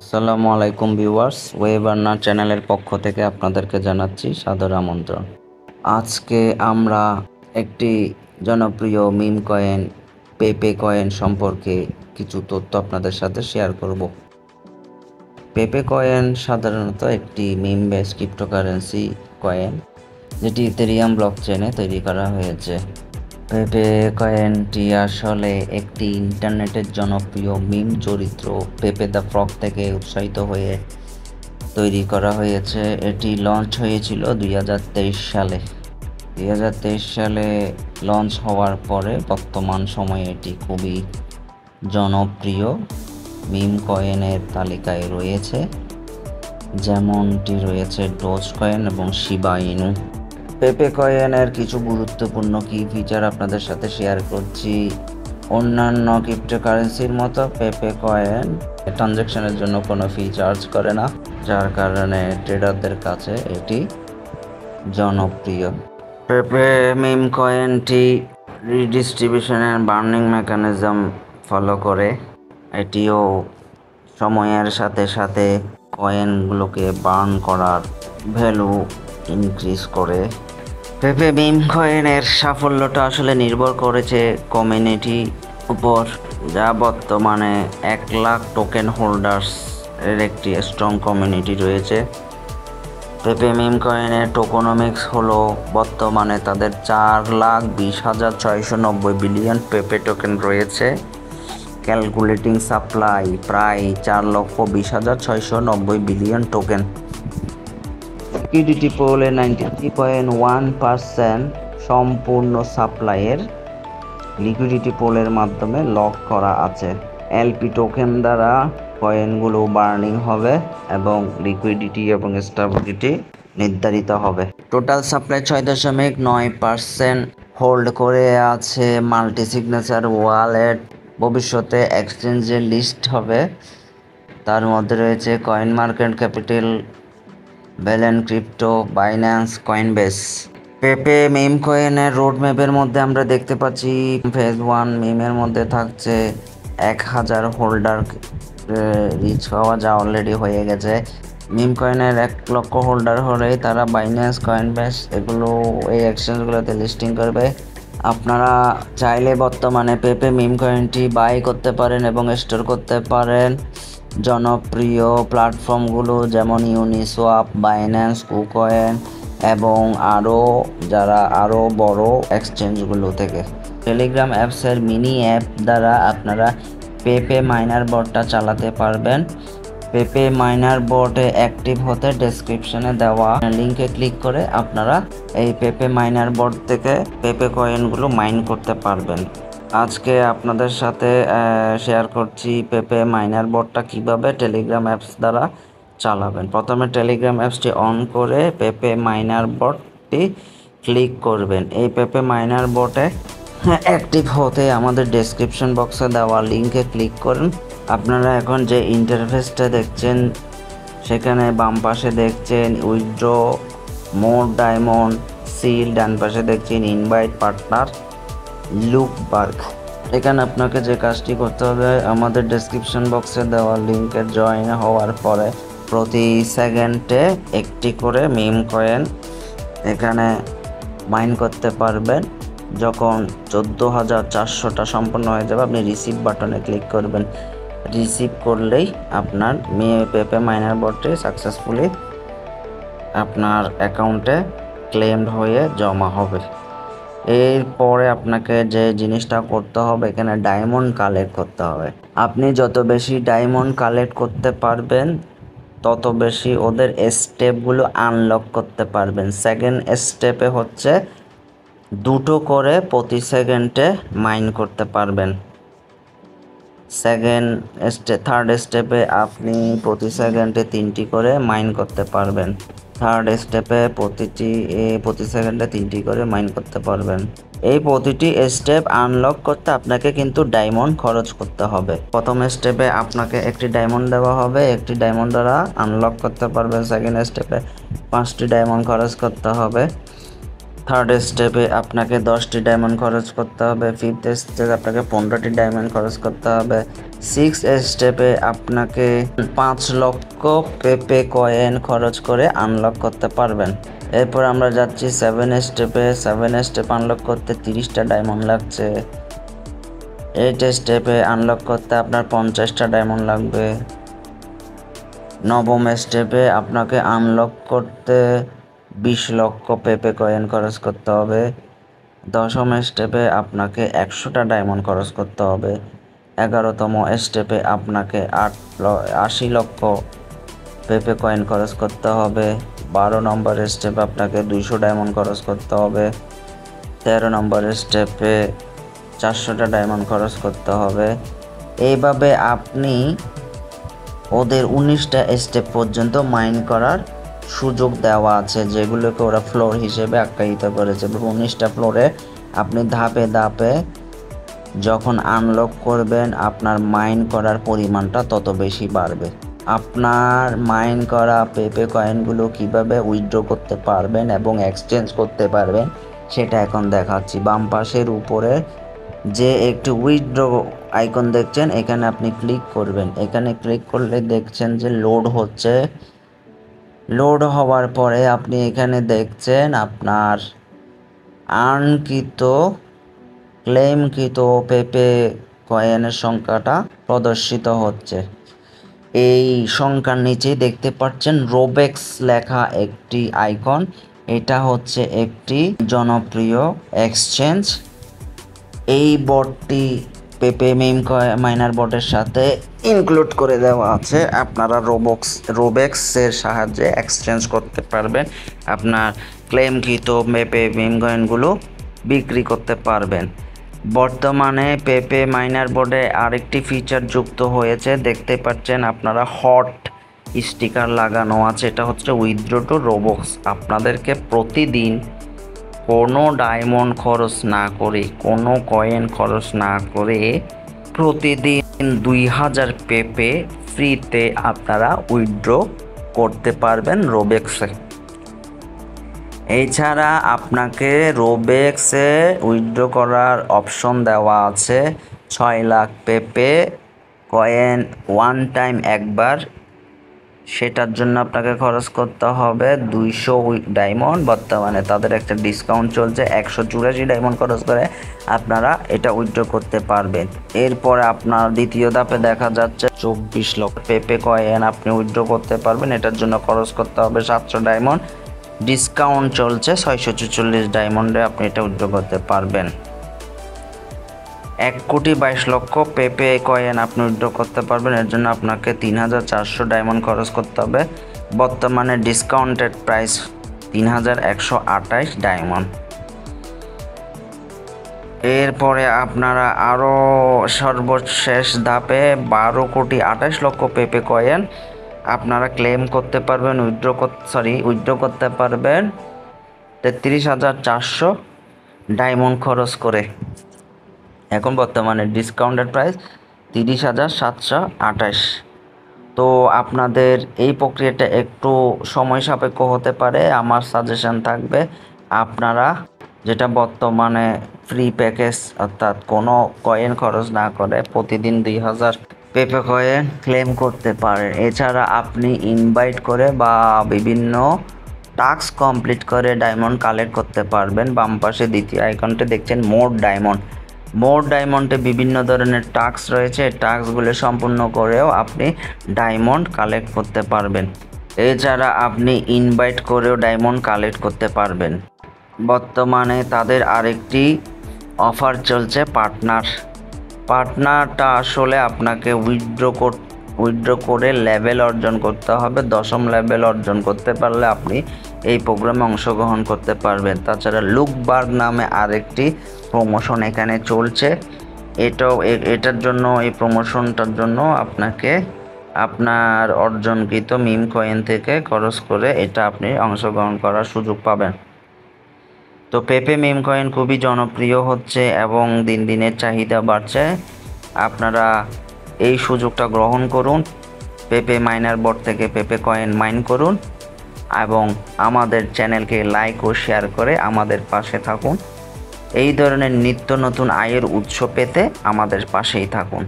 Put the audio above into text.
আসসালামু আলাইকুম viewers, web earner চ্যানেলের পক্ষ থেকে আপনাদেরকে জানাচ্ছি সাদর আমন্ত্রণ। আজকে আমরা একটি জনপ্রিয় মিম কয়েন পেপে কয়েন সম্পর্কে কিছু তথ্য আপনাদের সাথে শেয়ার করব। পেপে কয়েন সাধারণত একটি মিম বেস ক্রিপ্টোকারেন্সি কয়েন, যেটি ইথেরিয়াম ব্লকচেনে তৈরি করা হয়েছে। পেপে কয়েনটি আসলে একটি ইন্টারনেটের জনপ্রিয় মিম চরিত্র পেপে দ্য ফ্রগ থেকে উৎসাহিত হয়ে তৈরি করা হয়েছে। এটি লঞ্চ হয়েছিল 2023 সালে। 2023 সালে লঞ্চ হওয়ার পরে বর্তমান সময়ে এটি খুবই জনপ্রিয় মিম কয়েনের তালিকায় রয়েছে, যেমনটি রয়েছে ডোজ কয়েন এবং শিবা ইনু। পেপে কয়েনের কিছু গুরুত্বপূর্ণ কি ফিচার আপনাদের সাথে শেয়ার করছি। অন্যান্য ক্রিপ্টোকারেন্সির মতো পেপে কয়েন ট্রানজ্যাকশনের জন্য কোনো ফি চার্জ করে না, যার কারণে ট্রেডারদের কাছে এটি জনপ্রিয়। পেপে মিম কয়েনটি রিডিস্ট্রিবিউশনের বার্নিং মেকানিজম ফলো করে। এটিও সময়ের সাথে সাথে কয়েনগুলোকে বার্ন করার ভ্যালু ইনক্রিজ করে। পেপে মিম কয়েনের সাফল্যটা আসলে নির্ভর করেছে কমিউনিটি উপর, যা বর্তমানে 1 লাখ টোকেন হোল্ডার্স এর একটি স্ট্রং কমিউনিটি রয়েছে। পেপে মিম কয়েনের টোকোনমিক্স হলো বর্তমানে তাদের 4,20,690 বিলিয়ন পেপে টোকেন রয়েছে। ক্যালকুলেটিং সাপ্লাই প্রায় 4,20,690 বিলিয়ন টোকেন। লিকুইডিটি পুলে 93.1% সম্পূর্ণ সাপ্লাইয়ের লিকুইডিটি পুলের মাধ্যমে লক করা আছে। এলপি টোকেন দ্বারা কয়েনগুলো বার্নিং হবে এবং লিকুইডিটি এবং স্টেবিলিটি নির্ধারিত হবে। টোটাল সাপ্লাই 6.9% হোল্ড করে আছে মাল্টি সিগনেচার ওয়ালেট। ভবিষ্যতে এক্সচেঞ্জে লিস্ট হবে। তার মধ্যে রয়েছে coin market capital, Bellen crypto, Binance, Coinbase. পেপে মিম কয়েনের রোড ম্যাপের মধ্যে আমরা দেখতে পাচ্ছি ফেজ 1 মিমের মধ্যে থাকছে 1000 হোল্ডার রিচ হওয়া, যা অলরেডি হয়ে গেছে। মিম কয়েনের 1 লক্ষ হোল্ডার হলেই তারা বাইন্যান্স, কয়েনবেস এগুলো এই এক্সচেঞ্জগুলোতে লিস্টিং করবে। আপনারা চাইলে বর্তমানে পেপে মিম কয়েনটি বাই করতে পারেন এবং স্টোর করতে পারেন জনপ্রিয় প্ল্যাটফর্মগুলো যেমন ইউনিসোয়াপ, বাইন্যান্স, কুকয়েন এবং আরও বড় এক্সচেঞ্জগুলো থেকে। টেলিগ্রাম অ্যাপসের মিনি অ্যাপ দ্বারা আপনারা পেপে মাইনার বটটা চালাতে পারবেন। পেপে মাইনার বটে অ্যাক্টিভ হতে ডেসক্রিপশনে দেওয়া লিঙ্কে ক্লিক করে আপনারা এই পেপে মাইনার বট থেকে পেপে কয়েনগুলো মাইন করতে পারবেন। আজকে আপনাদের সাথে শেয়ার করছি পেপে মাইনার বটটা কিভাবে টেলিগ্রাম অ্যাপস দ্বারা চালাবেন। প্রথমে টেলিগ্রাম অ্যাপসটি অন করে পেপে মাইনার বটটি ক্লিক করবেন। এই পেপে মাইনার বটে অ্যাক্টিভ হতে আমাদের ডেসক্রিপশন বক্সে দেওয়া লিঙ্কে ক্লিক করুন। আপনারা এখন যে ইন্টারফেসটা দেখছেন সেখানে বাম পাশে দেখছেন উইথড্র, মোর ডায়মন্ড, সিল, ডান পাশে দেখছেন ইনভাইট পার্টনার, লুকবার্গ। এখানে আপনাকে যে কাজটি করতে হবে, আমাদের ডেসক্রিপশন বক্সে দেওয়া লিঙ্কে জয়েন হওয়ার পরে প্রতি সেকেন্ডে একটি করে মিম কয়েন এখানে মাইন করতে পারবেন। যখন 14,400টা সম্পন্ন হয়ে যাবে আপনি রিসিভ বাটনে ক্লিক করবেন। রিসিভ করলেই আপনার পেপে মাইনার বটটি সাকসেসফুলি আপনার অ্যাকাউন্টে ক্লেমড হয়ে জমা হবে। এরপরে আপনাকে যে জিনিসটা করতে হবে, এখানে ডায়মন্ড কালেক্ট করতে হবে। আপনি যত বেশি ডায়মন্ড কালেক্ট করতে পারবেন তত বেশি ওদের স্টেপগুলো আনলক করতে পারবেন। সেকেন্ড স্টেপে হচ্ছে 2টো করে প্রতি সেকেন্ডে মাইন করতে পারবেন। থার্ড স্টেপে আপনি প্রতি সেকেন্ডে 3টি করে মাইন করতে পারবেন। থার্ড স্টেপে প্রতি সেকেন্ডে 3টি করে মাইন করতে পারবেন। এই প্রতিটি স্টেপ আনলক করতে আপনাকে কিন্তু ডায়মন্ড খরচ করতে হবে। প্রথম স্টেপে আপনাকে একটি ডায়মন্ড দেওয়া হবে, একটি ডায়মন্ড দ্বারা আনলক করতে পারবেন। সেকেন্ড স্টেপে 5টি ডায়মন্ড খরচ করতে হবে। থার্ড স্টেপে আপনাকে 10টি ডায়মন্ড খরচ করতে হবে। ফিফথ স্টেপে আপনাকে 15টি ডায়মন্ড খরচ করতে হবে। সিক্স স্টেপে আপনাকে 5 লক্ষ পেপে কয়েন খরচ করে আনলক করতে পারবেন। এরপর আমরা যাচ্ছি 7 স্টেপে। 7 স্টেপ আনলক করতে 30টা ডায়মন্ড লাগছে। 8 স্টেপে আনলক করতে আপনার 50টা ডায়মন্ড লাগবে। নবম স্টেপে আপনাকে আনলক করতে 20 লক্ষ পেপে কয়েন খরচ করতে হবে। 10ম স্টেপে আপনাকে 100টা ডায়মন্ড খরচ করতে হবে। 11তম স্টেপে আপনাকে 80 লক্ষ পেপে কয়েন খরচ করতে হবে। 12 নম্বর স্টেপে আপনাকে 200 ডায়মন্ড খরচ করতে হবে। 13 নম্বর স্টেপে 400টা ডায়মন্ড খরচ করতে হবে। এইভাবে আপনি ওদের 19টা স্টেপ পর্যন্ত মাইন করার সুযোগ দেওয়া আছে, যেগুলোকে ওরা ফ্লোর হিসেবে আখ্যায়িত করেছে। 19টা ফ্লোরে আপনি ধাপে ধাপে যখন আনলক করবেন আপনার মাইন করার পরিমাণটা তত বেশি বাড়বে। আপনার মাইন করা পেপে কয়েনগুলো কিভাবে উইথড্র করতে পারবেন এবং এক্সচেঞ্জ করতে পারবেন সেটা এখন দেখাচ্ছি। বাম পাশের উপরে যে একটি উইথড্র আইকন দেখছেন, এখানে আপনি ক্লিক করবেন। এখানে ক্লিক করলে দেখছেন যে লোড হচ্ছে। লোড হওয়ার পরে আপনি এখানে দেখছেন আপনার আর্নকৃত ক্লেমকৃত পেপে কয়েনের সংখ্যাটা প্রদর্শিত হচ্ছে। এই সংখ্যার নিচেই দেখতে পাচ্ছেন রোবেক্স লেখা একটি আইকন। এটা হচ্ছে একটি জনপ্রিয় এক্সচেঞ্জ। এই বটটি পেপে মিম মাইনার বটের সাথে ইনক্লুড করে দেওয়া আছে। আপনারা রোবেক্সের সাহায্যে এক্সচেঞ্জ করতে পারবেন। আপনার ক্লেমকৃত পেপে মিম কয়েনগুলো বিক্রি করতে পারবেন। বর্তমানে পেপে মাইনার বোর্ডে আরেকটি ফিচার যুক্ত হয়েছে, দেখতে পাচ্ছেন আপনারা হট স্টিকার লাগানো আছে। এটা হচ্ছে উইথড্র টু রোবক্স। আপনাদেরকে প্রতিদিন কোনো ডায়মন্ড খরচ না করে, কোনো কয়েন খরচ না করে প্রতিদিন 2000 পেপে ফ্রিতে আপনারা উইথড্র করতে পারবেন রোবেক্সে। এছাড়া আপনাকে রোবেক্সে উইথড্র করার অপশন দেওয়া আছে 6 লাখ পেপে কয়েন ওয়ান টাইম একবার। সেটার জন্য আপনাকে খরচ করতে হবে 200 ডায়মন্ড। বর্তমানে তাদের একটা ডিসকাউন্ট চলছে, 184 ডায়মন্ড খরচ করে আপনারা এটা উইথড্র করতে পারবেন। এরপরে আপনার দ্বিতীয় ধাপে দেখা যাচ্ছে 24 লক্ষ পেপে কয়েন আপনি উইথড্র করতে পারবেন। এটার জন্য খরচ করতে হবে 700 ডায়মন্ড। ডিসকাউন্ট চলছে 644 ডায়মন্ডে আপনি এটা উইথড্র করতে পারবেন। 1,22,00,000 পেপে কয়েন আপনি উইথড্র করতে পারবেন। এর জন্য আপনাকে 3400 ডায়মন্ড খরচ করতে হবে। বর্তমানে ডিসকাউন্টেড প্রাইস 3128 ডায়মন্ড। এরপরে আপনারা আরও সর্বশেষ ধাপে 12,28,00,000 পেপে কয়েন আপনারা ক্লেম করতে পারবেন, উইথড্র করতে পারবেন 33,400 ডায়মন্ড খরচ করে। এখন বর্তমানে ডিসকাউন্টেড প্রাইস 30,728। তো আপনাদের এই প্রক্রিয়াটা একটু সময় সাপেক্ষ হতে পারে। আমার সাজেশন থাকবে আপনারা যেটা বর্তমানে ফ্রি প্যাকেজ, অর্থাৎ কোনো কয়েন খরচ না করে প্রতিদিন 2000 পেপে কয়েন ক্লেম করতে পারেন। এছাড়া আপনি ইনভাইট করে বা বিভিন্ন টাস্ক কমপ্লিট করে ডায়মন্ড কালেক্ট করতে পারবেন। বাম পাশে দ্বিতীয় আইকনটা দেখছেন মোর ডায়মন্ডে বিভিন্ন ধরনের টাস্ক রয়েছে। টাস্কগুলো সম্পূর্ণ করেও আপনি ডায়মন্ড কালেক্ট করতে পারবেন। এছাড়া আপনি ইনভাইট করেও ডায়মন্ড কালেক্ট করতে পারবেন। বর্তমানে তাদের আরেকটি অফার চলছে পার্টনারটা আসলে আপনাকে উইথড্র করে লেভেল অর্জন করতে হবে। 10ম লেভেল অর্জন করতে পারলে আপনি এই প্রোগ্রামে অংশগ্রহণ করতে পারবেন। তাছাড়া লুকবার্গ নামে আরেকটি প্রমোশন এখানে চলছে। এটার জন্য, এই প্রমোশনটার জন্য আপনাকে আপনার অর্জনকৃত মিম কয়েন থেকে খরচ করে এটা আপনি অংশগ্রহণ করার সুযোগ পাবেন। তো পেপে মিম কয়েন খুবই জনপ্রিয় হচ্ছে এবং দিন দিনের চাহিদা বাড়ছে। আপনারা এই সুযোগটা গ্রহণ করুন, পেপে মাইনার বোর্ড থেকে পেপে কয়েন মাইন করুন এবং আমাদের চ্যানেলকে লাইক ও শেয়ার করে আমাদের পাশে থাকুন। এই ধরনের নিত্য নতুন আয়ের উৎস পেতে আমাদের পাশেই থাকুন।